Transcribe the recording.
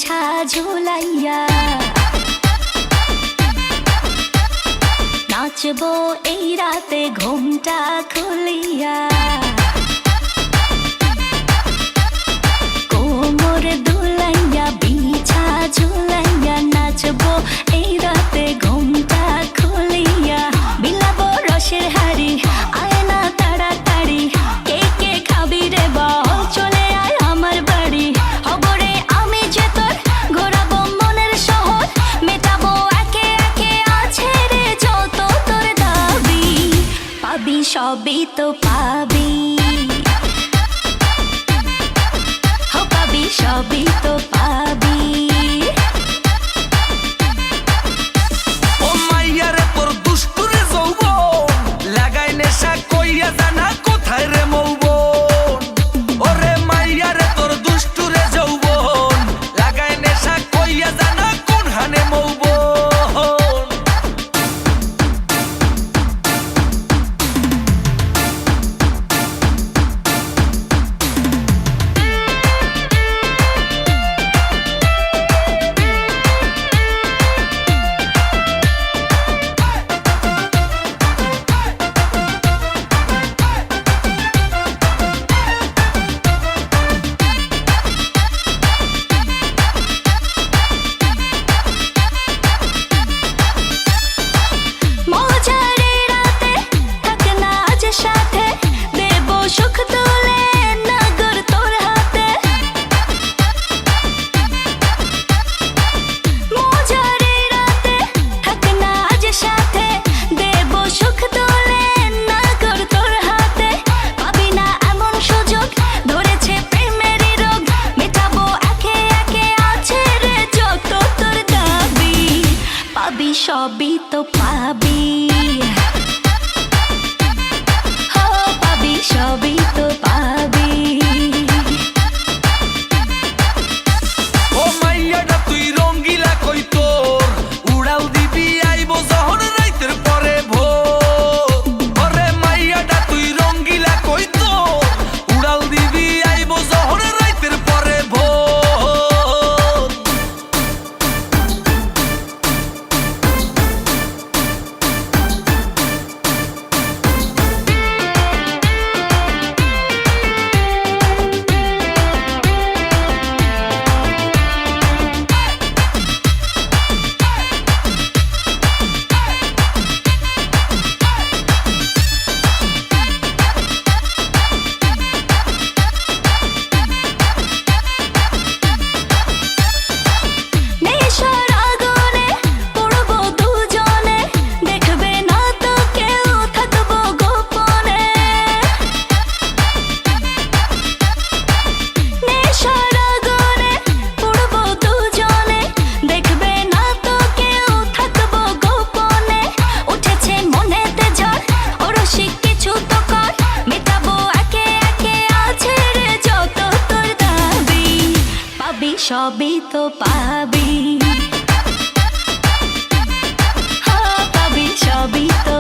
বিছা ঝুলাইয়া নাচবো এই রাতে ঘুমটা খুলিয়া কোমর দুলাইয়া বিছা ঝুলাইয়া নাচবো এই রাতে ঘুমটা খুলিয়া বিলাবো রসের হাড়ি আয় না তাড়াতাড়ি কে কে খাবি রে বল চলে আয় আমার বাড়ি হবরে আমি যে তোর ঘোরাবো মনের শহর মেটাবো একে একে আছে রে যত তোর দাবি পাবি সবই তো পাবি সবই তো পাবি ও মাইয়ারে তোর দুষ্টুরে যৌবন লাগাই নেশা কইয়া জানা কোথায় রে মৌবন ওরে মাইয়ারে তোর দুষ্টুরে যৌবন লাগাই নেশা কইয়া জানা কোন হানে মৌবন সুখ তুলে নগর তোর হাতে মজারে রাতে থাক না আজ সাথে দেব সুখ তুলে নগর তোর হাতে পাবি না এমন সুযোগ ধরেছে প্রেমেরই রোগ মেটাবো একে একে আছে রে যত তোর দাবি পাবি সবই তো পাবি সবই তো পাবি ও মাইয়াটা তুই রঙ্গিলা কই তোর উড়াল দিবি আইবো যখন রাইতের পরে ভোর ওরে মাইয়াটা তুই রঙ্গিলা কই তোর উড়াল দিবি আইবো যখন রাইতের পরে ভোর সবই তো পাবি পাবি সবই তো